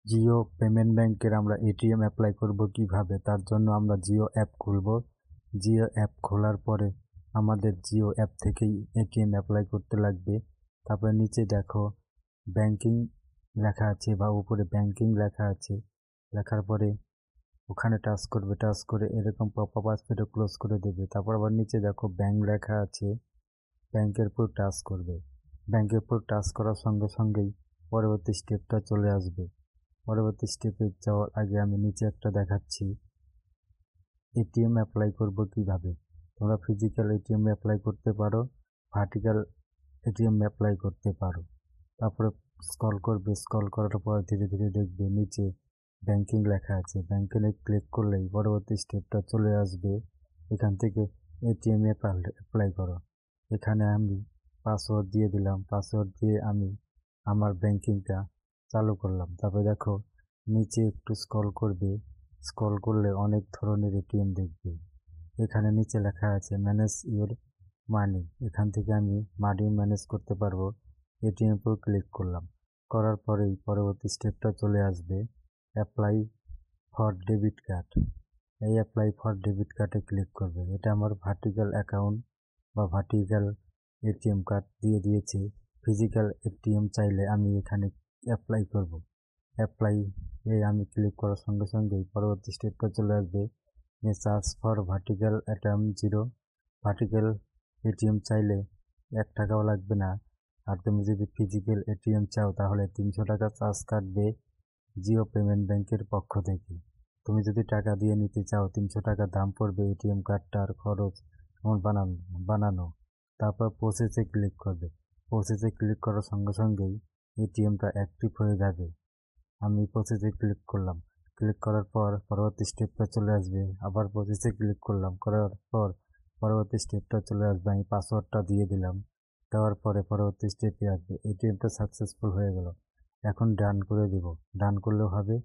Jio payment ব্যাংকের আমরা ATM apply করব কিভাবে, তার জন্য আমরা জিও অ্যাপ খুলব। জিও অ্যাপ খোলার পরে আমাদের জিও অ্যাপ থেকেই এটিএম অ্যাপ্লাই করতে লাগবে। তারপরে নিচে দেখো ব্যাংকিং লেখা আছে বা উপরে ব্যাংকিং লেখা আছে। লেখার পরে ওখানে টাচ করবে, টাচ করে এরকম পপআপ আসবে, এটা ক্লোজ করে দেবে। তারপর আবার নিচে দেখো ব্যাংক লেখা আছে, ব্যাংকের উপর টাচ করবে। ব্যাংকের উপর টাচ করার সঙ্গে সঙ্গেই পরবর্তী স্টেপটা চলে আসবে। পরবর্তী স্টেপে যাওয়ার আগে আমি নিচে একটা দেখাচ্ছি এটিএম অ্যাপ্লাই করব কিভাবে। তোমরা ফিজিক্যাল এটিএম অ্যাপ্লাই করতে পারো, ভার্টিক্যাল এটিএম অ্যাপ্লাই করতে পারো। তারপরে স্ক্রল করবে, স্ক্রল করার পর ধীরে ধীরে দেখবে নিচে ব্যাংকিং লেখা আছে। ব্যাংকিংয়ে ক্লিক করলেই পরবর্তী স্টেপটা চলে আসবে। এখান থেকে এটিএম অ্যাপ্লাই করো। এখানে আমি পাসওয়ার্ড দিয়ে দিলাম, পাসওয়ার্ড দিয়ে আমি আমার ব্যাংকিংটা চালু করলাম। তারপরে দেখো নিচে একটু স্ক্রল করবে, স্ক্রল করলে অনেক ধরনের এটিএম দেখবে। এখানে নিচে লেখা আছে ম্যানেজ ইউর মানি, এখান থেকে আমি মানি ম্যানেজ করতে পারবো। এটিএম উপর ক্লিক করলাম, করার পরেই পরবর্তী স্টেপটা চলে আসবে অ্যাপ্লাই ফর ডেবিট কার্ড। এই অ্যাপ্লাই ফর ডেবিট কার্ডে ক্লিক করবে। এটা আমার ভার্টিক্যাল অ্যাকাউন্ট বা ভার্টিক্যাল এটিএম কার্ড দিয়ে দিয়েছে। ফিজিক্যাল এটিএম চাইলে আমি এখানে অ্যাপ্লাই করব। অ্যাপ্লাই আমি ক্লিক করার সঙ্গে সঙ্গেই পরবর্তী স্টেপটা চলে আসবে charge for vertical ATM 0। Vertical ATM চাইলে 1 টাকাও লাগবে না। আর তুমি যদি ফিজিক্যাল এটিএম চাও তাহলে 300 টাকা চার্জ কাটবে জিও পেমেন্ট ব্যাংকের পক্ষ থেকে। তুমি যদি টাকা দিয়ে নিতে চাও 300 টাকা দাম পড়বে এটিএম কার্ডটার খরচ আমার বানানো। তারপর প্রসেসে ক্লিক করবে। প্রসেসে ক্লিক করার সঙ্গে সঙ্গেই এটিএমটা অ্যাক্টিভ হয়ে যাবে। আমি প্রসেসে ক্লিক করলাম, ক্লিক করার পর পরবর্তী স্টেপটা চলে আসবে। আবার প্রসেসে ক্লিক করলাম, করার পর পরবর্তী স্টেপটা চলে আসবে। আমি পাসওয়ার্ডটা দিয়ে দিলাম, দেওয়ার পরে পরবর্তী স্টেপে আসবে এটিএমটা সাকসেসফুল হয়ে গেল। এখন ডান করে দিব, ডান করলেও হবে,